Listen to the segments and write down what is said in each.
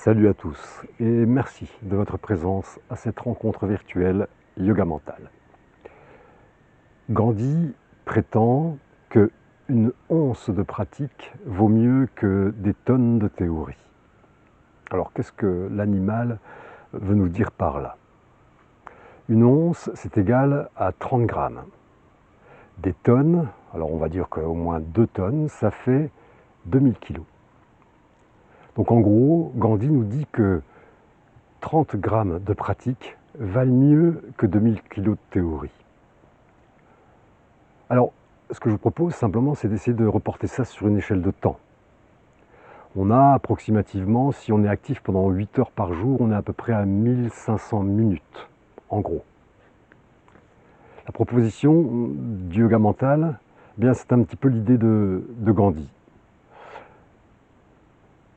Salut à tous et merci de votre présence à cette rencontre virtuelle Yoga Mental. Gandhi prétend que une once de pratique vaut mieux que des tonnes de théorie. Alors qu'est-ce que l'animal veut nous dire par là? Une once, c'est égal à 30 grammes. Des tonnes, alors on va dire qu'au moins 2 tonnes, ça fait 2000 kilos. Donc en gros, Gandhi nous dit que 30 grammes de pratique valent mieux que 2000 kilos de théorie. Alors, ce que je vous propose simplement, c'est d'essayer de reporter ça sur une échelle de temps. On a approximativement, si on est actif pendant 8 heures par jour, on est à peu près à 1500 minutes, en gros. La proposition du yoga mental, eh bien, c'est un petit peu l'idée de Gandhi.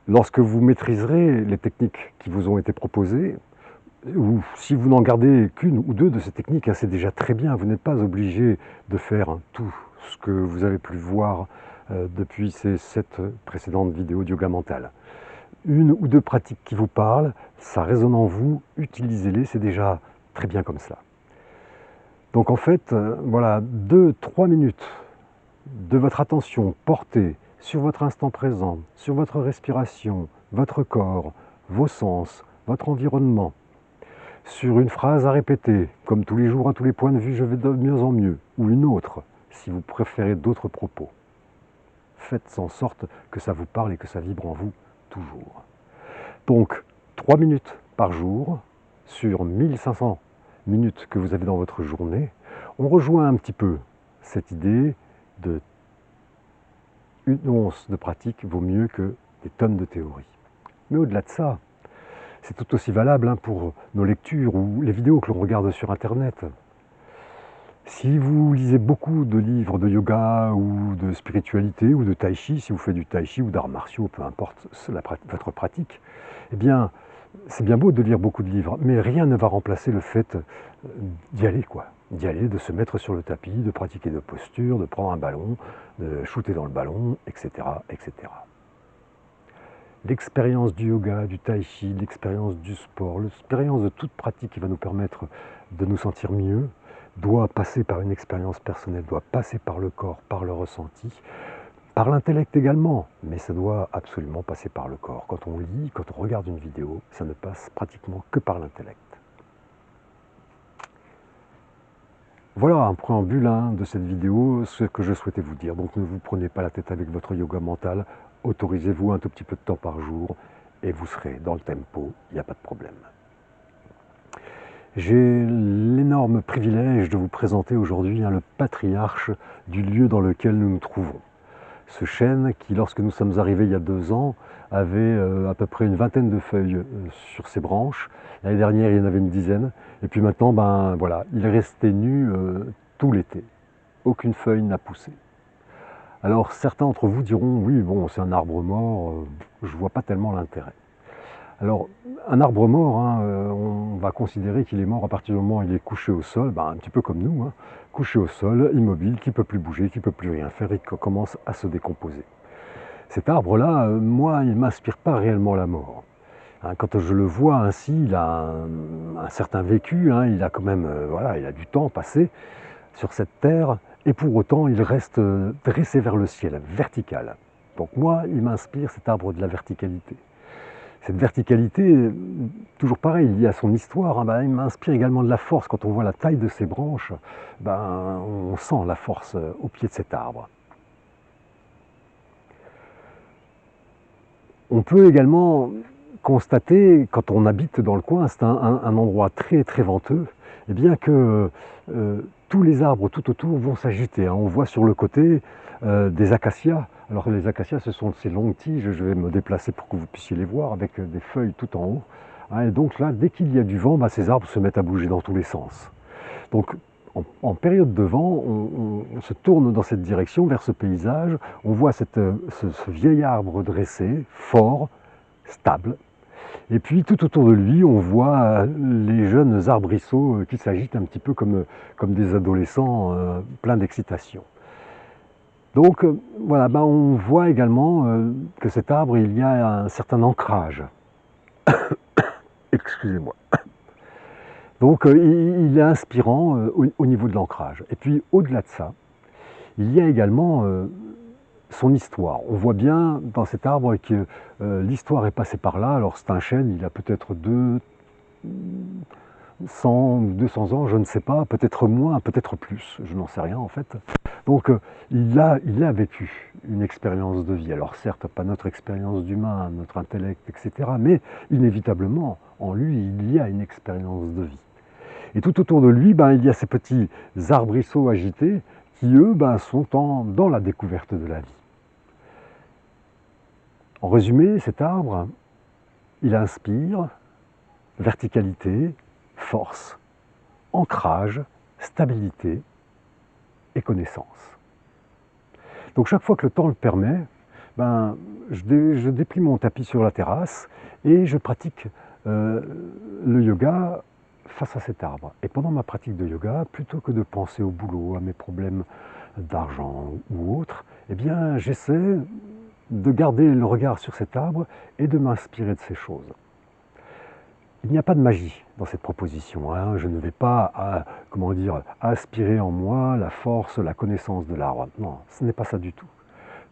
Lorsque vous maîtriserez les techniques qui vous ont été proposées, ou si vous n'en gardez qu'une ou deux de ces techniques, c'est déjà très bien. Vous n'êtes pas obligé de faire tout ce que vous avez pu voir depuis ces 7 précédentes vidéos de yoga mental. Une ou deux pratiques qui vous parlent, ça résonne en vous, utilisez-les, c'est déjà très bien comme cela. Donc en fait, voilà, 2-3 minutes de votre attention portée sur votre instant présent, sur votre respiration, votre corps, vos sens, votre environnement, sur une phrase à répéter, comme tous les jours à tous les points de vue, je vais de mieux en mieux, ou une autre, si vous préférez d'autres propos. Faites en sorte que ça vous parle et que ça vibre en vous toujours. Donc, 3 minutes par jour, sur 1500 minutes que vous avez dans votre journée, on rejoint un petit peu cette idée de une once de pratique vaut mieux que des tonnes de théorie. Mais au-delà de ça, c'est tout aussi valable pour nos lectures ou les vidéos que l'on regarde sur Internet. Si vous lisez beaucoup de livres de yoga ou de spiritualité ou de tai chi, si vous faites du tai chi ou d'arts martiaux, peu importe votre pratique, eh bien, c'est bien beau de lire beaucoup de livres, mais rien ne va remplacer le fait d'y aller, quoi. D'y aller, de se mettre sur le tapis, de pratiquer de posture, de prendre un ballon, de shooter dans le ballon, etc., etc. L'expérience du yoga, du tai chi, l'expérience du sport, l'expérience de toute pratique qui va nous permettre de nous sentir mieux, doit passer par une expérience personnelle, doit passer par le corps, par le ressenti, par l'intellect également, mais ça doit absolument passer par le corps. Quand on lit, quand on regarde une vidéo, ça ne passe pratiquement que par l'intellect. Voilà un préambule de cette vidéo, ce que je souhaitais vous dire. Donc ne vous prenez pas la tête avec votre yoga mental, autorisez-vous un tout petit peu de temps par jour et vous serez dans le tempo, il n'y a pas de problème. J'ai l'énorme privilège de vous présenter aujourd'hui le patriarche du lieu dans lequel nous nous trouvons. Ce chêne qui, lorsque nous sommes arrivés il y a 2 ans, avait à peu près une vingtaine de feuilles sur ses branches. L'année dernière, il y en avait une dizaine. Et puis maintenant, voilà, il est resté nu tout l'été. Aucune feuille n'a poussé. Alors certains d'entre vous diront, oui, bon, c'est un arbre mort, je ne vois pas tellement l'intérêt. Alors, un arbre mort, on va considérer qu'il est mort à partir du moment où il est couché au sol, un petit peu comme nous, couché au sol, immobile, qui ne peut plus bouger, qui ne peut plus rien faire et qui commence à se décomposer. Cet arbre-là, moi, il ne m'inspire pas réellement la mort. Quand je le vois ainsi, il a un certain vécu, il a quand même, voilà, il a du temps passé sur cette terre, et pour autant, il reste dressé vers le ciel, vertical. Donc moi, il m'inspire cet arbre de la verticalité. Cette verticalité, toujours pareil, liée à son histoire, il m'inspire également de la force. Quand on voit la taille de ses branches, on sent la force au pied de cet arbre. On peut également constater, quand on habite dans le coin, c'est un endroit très très venteux, et bien que tous les arbres tout autour vont s'agiter. On voit sur le côté des acacias. Alors les acacias, ce sont ces longues tiges, je vais me déplacer pour que vous puissiez les voir, avec des feuilles tout en haut. Et donc là, dès qu'il y a du vent, ces arbres se mettent à bouger dans tous les sens. Donc en période de vent, on se tourne dans cette direction, vers ce paysage, on voit ce vieil arbre dressé, fort, stable, et puis tout autour de lui, on voit les jeunes arbrisseaux qui s'agitent un petit peu comme des adolescents pleins d'excitation. Donc voilà, on voit également que cet arbre, il y a un certain ancrage. Excusez-moi. Donc il est inspirant au niveau de l'ancrage. Et puis au-delà de ça, il y a également son histoire. On voit bien dans cet arbre que l'histoire est passée par là. Alors c'est un chêne, il a peut-être 100 ou 200 ans, je ne sais pas, peut-être moins, peut-être plus, je n'en sais rien en fait. Donc il a vécu une expérience de vie. Alors certes, pas notre expérience d'humain, notre intellect, etc. Mais inévitablement, en lui, il y a une expérience de vie. Et tout autour de lui, il y a ces petits arbrisseaux agités qui, eux, sont dans la découverte de la vie. En résumé, cet arbre, il inspire verticalité, force, ancrage, stabilité et connaissance. Donc chaque fois que le temps le permet, je déplie mon tapis sur la terrasse et je pratique le yoga face à cet arbre. Et pendant ma pratique de yoga, plutôt que de penser au boulot, à mes problèmes d'argent ou autres, eh bien j'essaie de garder le regard sur cet arbre et de m'inspirer de ces choses. Il n'y a pas de magie dans cette proposition. Hein. Je ne vais pas, aspirer en moi la force, la connaissance de l'arbre. Non, ce n'est pas ça du tout.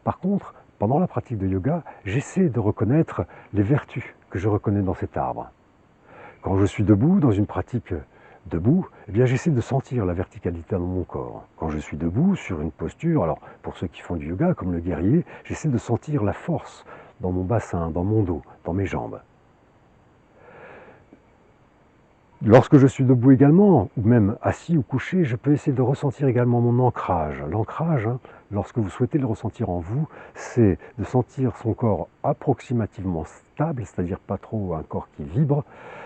Par contre, pendant la pratique de yoga, j'essaie de reconnaître les vertus que je reconnais dans cet arbre. Quand je suis debout, dans une pratique debout, eh bien j'essaie de sentir la verticalité dans mon corps. Quand je suis debout, sur une posture, alors pour ceux qui font du yoga, comme le guerrier, j'essaie de sentir la force dans mon bassin, dans mon dos, dans mes jambes. Lorsque je suis debout également, ou même assis ou couché, je peux essayer de ressentir également mon ancrage. L'ancrage, lorsque vous souhaitez le ressentir en vous, c'est de sentir son corps approximativement stable, c'est-à-dire pas trop un corps qui vibre,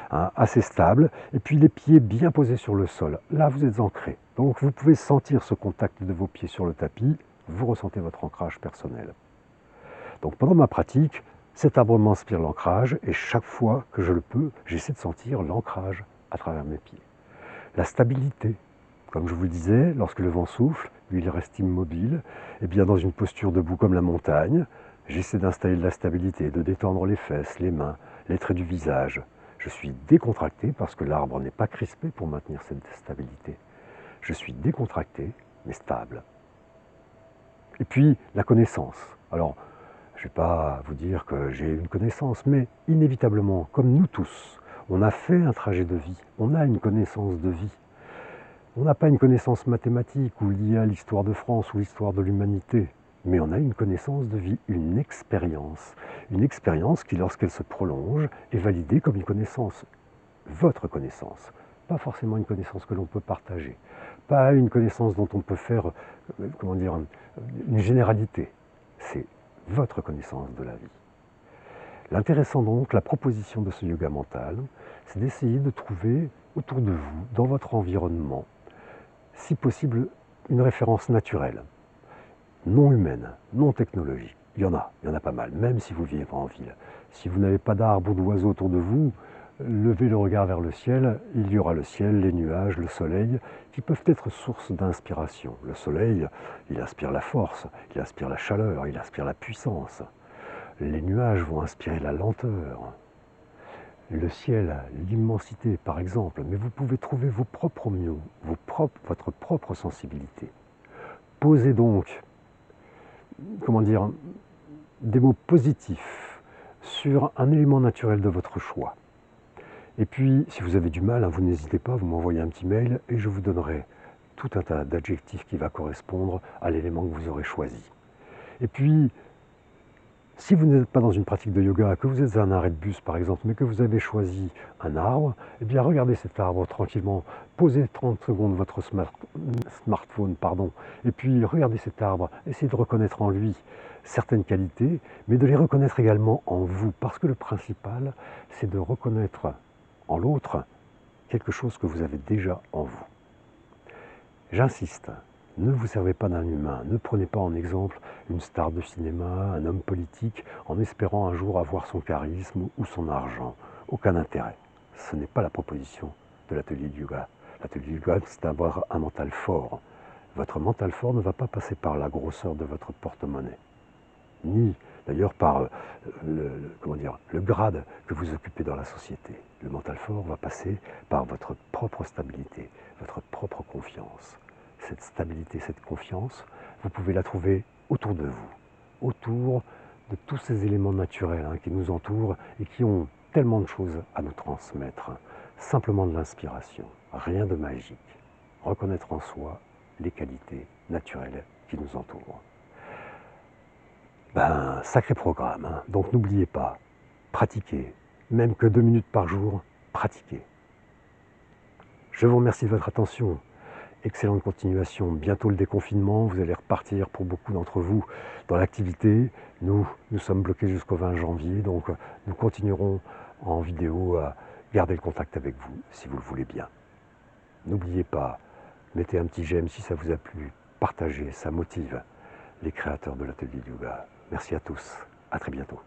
assez stable, et puis les pieds bien posés sur le sol. Là, vous êtes ancré. Donc vous pouvez sentir ce contact de vos pieds sur le tapis, vous ressentez votre ancrage personnel. Donc pendant ma pratique, cet arbre m'inspire l'ancrage, et chaque fois que je le peux, j'essaie de sentir l'ancrage à travers mes pieds. La stabilité, comme je vous le disais, lorsque le vent souffle, lui il reste immobile, et bien dans une posture debout comme la montagne, j'essaie d'installer de la stabilité, de détendre les fesses, les mains, les traits du visage. Je suis décontracté parce que l'arbre n'est pas crispé pour maintenir cette stabilité. Je suis décontracté, mais stable. Et puis, la connaissance. Alors, je ne vais pas vous dire que j'ai une connaissance, mais inévitablement, comme nous tous, on a fait un trajet de vie, on a une connaissance de vie. On n'a pas une connaissance mathématique ou liée à l'histoire de France ou l'histoire de l'humanité, mais on a une connaissance de vie, une expérience qui, lorsqu'elle se prolonge, est validée comme une connaissance, votre connaissance, pas forcément une connaissance que l'on peut partager, pas une connaissance dont on peut faire, une généralité, c'est votre connaissance de la vie. L'intéressant donc, la proposition de ce yoga mental, c'est d'essayer de trouver autour de vous, dans votre environnement, si possible, une référence naturelle, non humaine, non technologique. Il y en a pas mal, même si vous vivez en ville. Si vous n'avez pas d'arbres ou d'oiseaux autour de vous, levez le regard vers le ciel, il y aura le ciel, les nuages, le soleil, qui peuvent être source d'inspiration. Le soleil, il inspire la force, il inspire la chaleur, il inspire la puissance. Les nuages vont inspirer la lenteur. Le ciel, l'immensité par exemple, mais vous pouvez trouver vos propres mots, votre propre sensibilité. Posez donc, des mots positifs sur un élément naturel de votre choix. Et puis, si vous avez du mal, vous n'hésitez pas, vous m'envoyez un petit mail et je vous donnerai tout un tas d'adjectifs qui va correspondre à l'élément que vous aurez choisi. Et puis, si vous n'êtes pas dans une pratique de yoga, que vous êtes à un arrêt de bus par exemple, mais que vous avez choisi un arbre, eh bien regardez cet arbre tranquillement, posez 30 secondes votre smartphone, et puis regardez cet arbre, essayez de reconnaître en lui certaines qualités, mais de les reconnaître également en vous, parce que le principal, c'est de reconnaître en l'autre quelque chose que vous avez déjà en vous. J'insiste, ne vous servez pas d'un humain, ne prenez pas en exemple une star de cinéma, un homme politique, en espérant un jour avoir son charisme ou son argent. Aucun intérêt. Ce n'est pas la proposition de l'atelier de yoga. L'atelier de yoga, c'est d'avoir un mental fort. Votre mental fort ne va pas passer par la grosseur de votre porte-monnaie, ni d'ailleurs par comment dire, le grade que vous occupez dans la société. Le mental fort va passer par votre propre stabilité, votre propre confiance. Cette stabilité, cette confiance, vous pouvez la trouver autour de vous, autour de tous ces éléments naturels qui nous entourent et qui ont tellement de choses à nous transmettre. Simplement de l'inspiration, rien de magique. Reconnaître en soi les qualités naturelles qui nous entourent. Sacré programme, donc n'oubliez pas, pratiquez, même que 2 minutes par jour, pratiquez. Je vous remercie de votre attention. Excellente continuation. Bientôt le déconfinement, vous allez repartir pour beaucoup d'entre vous dans l'activité. Nous sommes bloqués jusqu'au 20 janvier, donc nous continuerons en vidéo à garder le contact avec vous, si vous le voulez bien. N'oubliez pas, mettez un petit j'aime si ça vous a plu, partagez, ça motive les créateurs de l'atelier de yoga. Merci à tous, à très bientôt.